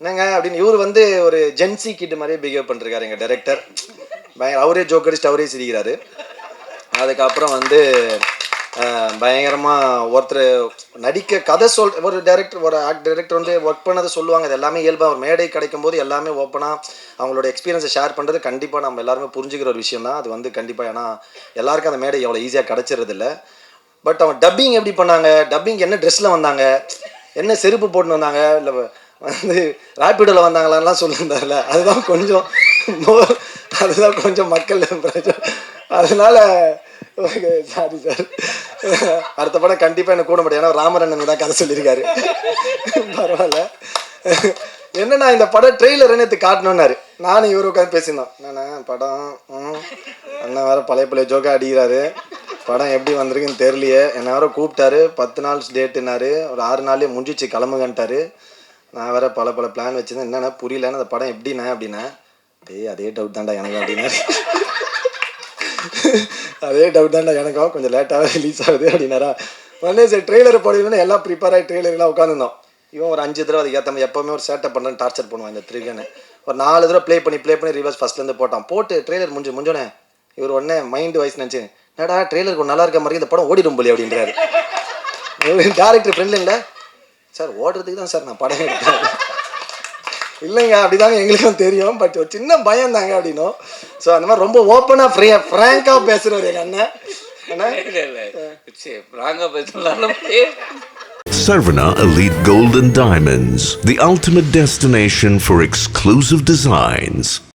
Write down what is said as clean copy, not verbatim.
என்னங்க அப்படின்னு இவர் வந்து ஒரு ஜென்சி கிட் மாதிரியே பிஹேவ் பண்ணிருக்காரு எங்கள் டைரக்டர். அவரே ஜோக் அடிச்சுட்டு அவரே சிரிக்கிறாரு. அதுக்கப்புறம் வந்து பயங்கரமாக ஒருத்தர் நடிக்க கதை ஒரு டைரக்டர் ஒரு டைரக்டர் வந்து ஒர்க் பண்ணதை சொல்லுவாங்க. அது எல்லாமே இயல்பாக ஒரு மேடை கிடைக்கும் போது எல்லாமே ஓப்பனாக அவங்களோட எக்ஸ்பீரியன்ஸை ஷேர் பண்ணுறது கண்டிப்பாக நம்ம எல்லாருமே புரிஞ்சுக்கிற ஒரு விஷயம் தான். அது வந்து கண்டிப்பாக ஏன்னா எல்லாருக்கும் அந்த மேடை எவ்வளோ ஈஸியாக கிடச்சிறது இல்லை. பட் அவங்க டப்பிங் எப்படி பண்ணாங்க, டப்பிங் என்ன ட்ரெஸ்ஸில் வந்தாங்க, என்ன செருப்பு போட்டுன்னு வந்தாங்க, இல்லை வந்து ராப்பிடோவில் வந்தாங்களான்லாம் சொல்லியிருந்தார்ல, அதுதான் கொஞ்சம் அதுதான் கொஞ்சம் மக்கள் பிரச்சனை. அதனால ஓகே சாரி சார். அடுத்த படம் கண்டிப்பாக எனக்கு கூட முடியும். ஏன்னா ராமரண்ணன் தான் கதை சொல்லியிருக்காரு. பரவாயில்ல. என்னன்னா இந்த படம் ட்ரெய்லர் நேற்று காட்டணுன்னாரு. நானும் இவரு உட்காந்து பேசியிருந்தோம். என்னண்ணா படம் அண்ணன் வேறு பழைய ஜோக்கா அடிக்கிறாரு. படம் எப்படி வந்திருக்குன்னு தெரியலையே. என்ன வேறு கூப்பிட்டாரு. 10 நாள் டேட்டுன்னாரு. ஒரு 6 நாள்லேயே முடிஞ்சிச்சு கிளம்புங்கன்ட்டாரு. நான் வேறு பல பிளான் வச்சுருந்தேன். என்னென்ன புரியலன்னு அந்த படம் எப்படிண்ணே அப்படின்னா, அதே டவுட் தான்டா எனக்கு அப்படின்னாரு. அதே டவுட் தான்டா எனக்கும், கொஞ்சம் லேட்டாகவே ரிலீஸ் ஆகுது அப்படின்னாரா. உடனே சரி ட்ரெய்லரை போடுவீங்கன்னா எல்லாம் ப்ரிப்பேர் ஆகி ட்ரெய்லர்லாம் உட்காந்துருந்தோம். இவன் ஒரு 5 தடவை அதுக்கு ஏற்ற எப்போவுமே ஒரு சேட்டை பண்ணுறேன்னு டார்ச்சர் பண்ணுவான் இந்த த்ரிகன்னு. ஒரு 4 தடவை ப்ளே பண்ணி ரிவர்ஸ் ஃபஸ்ட்லேருந்து போட்டு ட்ரெய்லர் முடிஞ்சோடனே இவர் உடனே மைண்டு வாய்ஸ் நினச்சி, என்னடா ட்ரெய்லருக்கு நல்லா இருக்க மாதிரி இந்த படம் ஓடிடும் போலி அப்படின்றாரு. டேரக்டர் ஃப்ரெண்ட்லிங்களா சார், ஓடுறதுக்கு தான் சார் நான் படம் எடுத்தேன். இல்லைங்க அப்படிதாங்க எங்களுக்கும் தெரியும், பட் ஒரு சின்ன பயம் தாங்க அப்படின்னும். ஸோ அந்த மாதிரி ரொம்ப ஓப்பனாக ஃப்ராங்காக பேசுகிறவர் எங்கள் அண்ணன். Sarvana Elite Gold and Diamonds, the ultimate destination for exclusive designs.